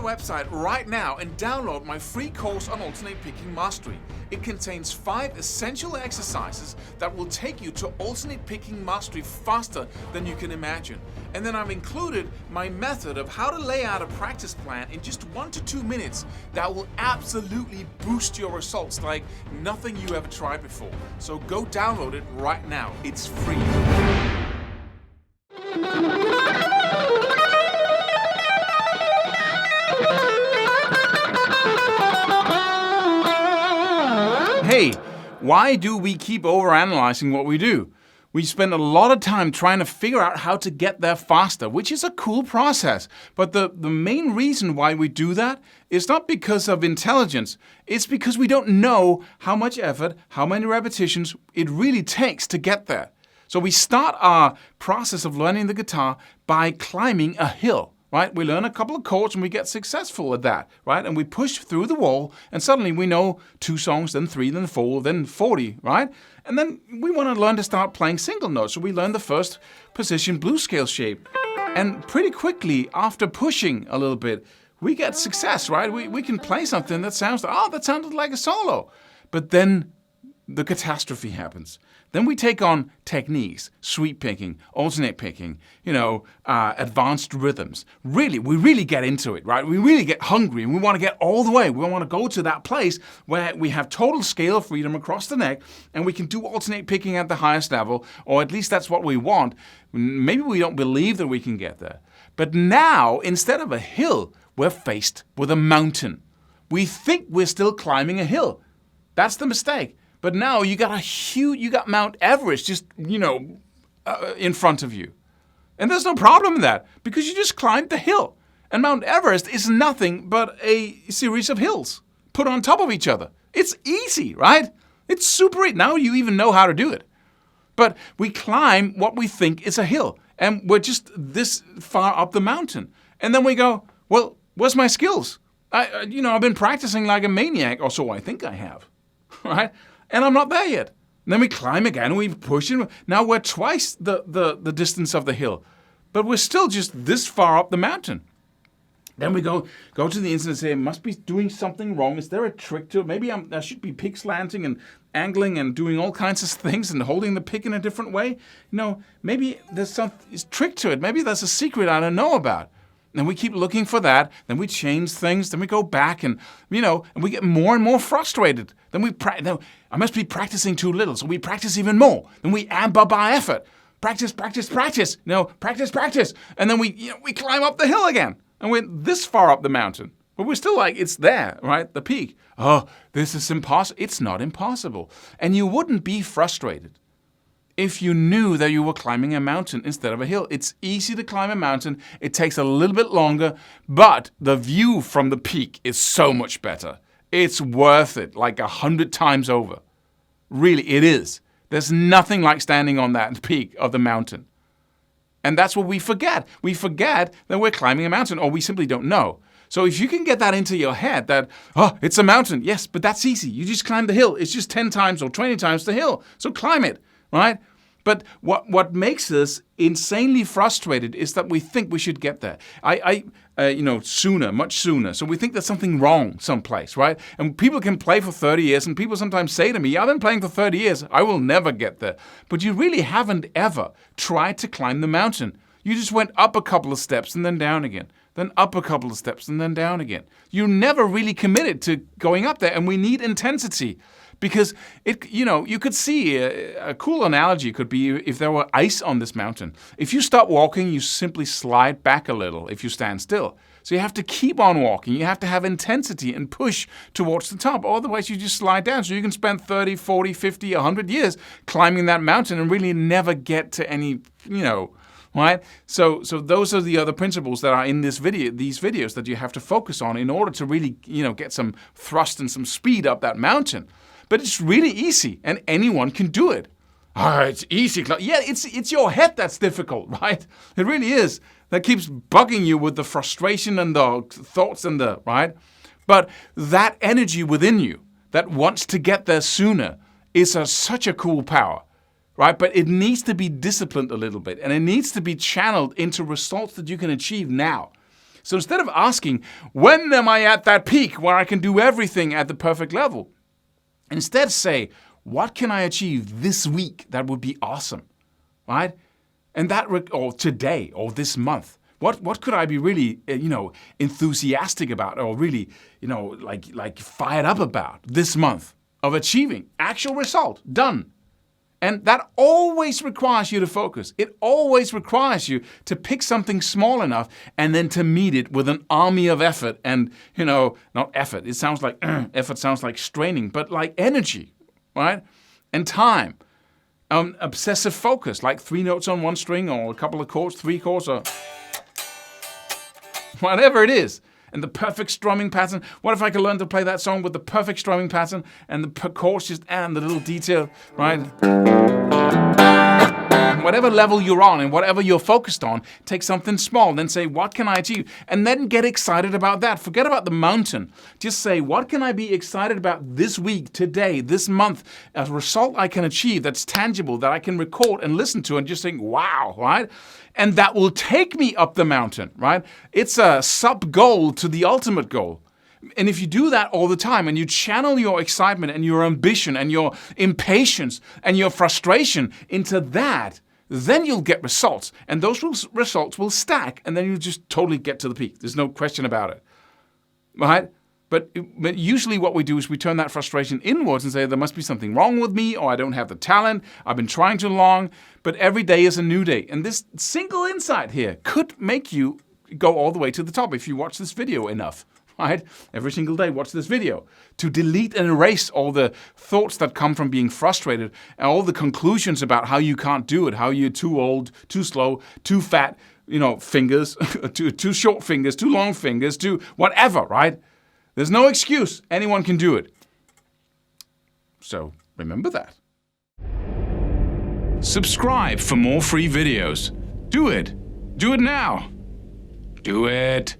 website right now and download my free course on alternate picking mastery. It contains 5 essential exercises that will take you to alternate picking mastery faster than you can imagine. And then I've included my method of how to lay out a practice plan in just 1 to 2 minutes that will absolutely boost your results like nothing you ever tried before. So go download it right now. It's free. Hey, why do we keep overanalyzing what we do? We spend a lot of time trying to figure out how to get there faster, which is a cool process. But the main reason why we do that is not because of intelligence. It's because we don't know how much effort, how many repetitions it really takes to get there. So we start our process of learning the guitar by climbing a hill. Right? We learn a couple of chords and we get successful at that, right? And we push through the wall and suddenly we know 2 songs, then 3, then 4, then 40, right? And then we want to learn to start playing single notes. So we learn the first position blues scale shape. And pretty quickly, after pushing a little bit, we get success, right? We can play something that sounded like a solo. But then the catastrophe happens. Then we take on techniques, sweep picking, alternate picking, advanced rhythms. We really get into it, right? We really get hungry and we want to get all the way. We want to go to that place where we have total scale freedom across the neck and we can do alternate picking at the highest level, or at least that's what we want. Maybe we don't believe that we can get there. But now, instead of a hill, we're faced with a mountain. We think we're still climbing a hill. That's the mistake. But now you got Mount Everest just, in front of you. And there's no problem in that because you just climbed the hill. And Mount Everest is nothing but a series of hills put on top of each other. It's easy, right? It's super easy. Now you even know how to do it. But we climb what we think is a hill. And we're just this far up the mountain. And then we go, well, where's my skills? I've been practicing like a maniac, or so I think I have, right? And I'm not there yet. And then we climb again, and we push it. Now we're twice the distance of the hill, but we're still just this far up the mountain. Then we go to the internet and say, I must be doing something wrong. Is there a trick to it? Maybe I should be pick slanting and angling and doing all kinds of things and holding the pick in a different way. Maybe there's some trick to it. Maybe there's a secret I don't know about. And we keep looking for that. Then we change things. Then we go back and we get more and more frustrated. Then I must be practicing too little. So we practice even more. Then we amp up our effort. Practice. Practice. And then we climb up the hill again. And we're this far up the mountain. But we're still like, it's there, right? The peak. Oh, this is impossible. It's not impossible. And you wouldn't be frustrated if you knew that you were climbing a mountain instead of a hill. It's easy to climb a mountain. It takes a little bit longer, but the view from the peak is so much better. It's worth it, like 100 times over. Really, it is. There's nothing like standing on that peak of the mountain. And that's what we forget. We forget that we're climbing a mountain, or we simply don't know. So if you can get that into your head that, it's a mountain. Yes, but that's easy. You just climb the hill. It's just 10 times or 20 times the hill. So climb it. Right? But what makes us insanely frustrated is that we think we should get there. Sooner, much sooner. So we think there's something wrong someplace, right? And people can play for 30 years, and people sometimes say to me, I've been playing for 30 years. I will never get there. But you really haven't ever tried to climb the mountain. You just went up a couple of steps and then down again. Then up a couple of steps and then down again. You never really committed to going up there, and we need intensity. Because you could see a cool analogy could be if there were ice on this mountain. If you stop walking, you simply slide back a little if you stand still. So you have to keep on walking. You have to have intensity and push towards the top. Otherwise, you just slide down. So you can spend 30, 40, 50, 100 years climbing that mountain and really never get to any, right? So those are the other principles that are in these videos that you have to focus on in order to really, get some thrust and some speed up that mountain. But it's really easy, and anyone can do it. It's easy. Yeah, it's your head that's difficult, right? It really is. That keeps bugging you with the frustration and the thoughts right? But that energy within you that wants to get there sooner is such a cool power, right? But it needs to be disciplined a little bit, and it needs to be channeled into results that you can achieve now. So instead of asking, when am I at that peak where I can do everything at the perfect level? Instead say, what can I achieve this week that would be awesome, right? And that, or today, or this month. What could I be really, enthusiastic about, or really, like fired up about this month of achieving actual result, done. And that always requires you to focus. It always requires you to pick something small enough and then to meet it with an army of effort and, not effort. It sounds like, effort sounds like straining, but like energy, right? And time. Obsessive focus, like 3 notes on 1 string or a couple of chords, 3 chords, or whatever it is. And the perfect strumming pattern. What if I could learn to play that song with the perfect strumming pattern and the chords just and the little detail, right? Whatever level you're on and whatever you're focused on, take something small, then say, what can I achieve? And then get excited about that. Forget about the mountain. Just say, what can I be excited about this week, today, this month? A result I can achieve that's tangible, that I can record and listen to and just think, wow, right? And that will take me up the mountain, right? It's a sub-goal to the ultimate goal. And if you do that all the time and you channel your excitement and your ambition and your impatience and your frustration into that, then you'll get results. And those results will stack and then you'll just totally get to the peak. There's no question about it, right? But usually what we do is we turn that frustration inwards and say there must be something wrong with me, or I don't have the talent, I've been trying too long, but every day is a new day. And this single insight here could make you go all the way to the top if you watch this video enough, right? Every single day, watch this video to delete and erase all the thoughts that come from being frustrated and all the conclusions about how you can't do it, how you're too old, too slow, too fat, fingers, too short fingers, too long fingers, too whatever, right? There's no excuse. Anyone can do it. So remember that. Subscribe for more free videos. Do it. Do it now. Do it.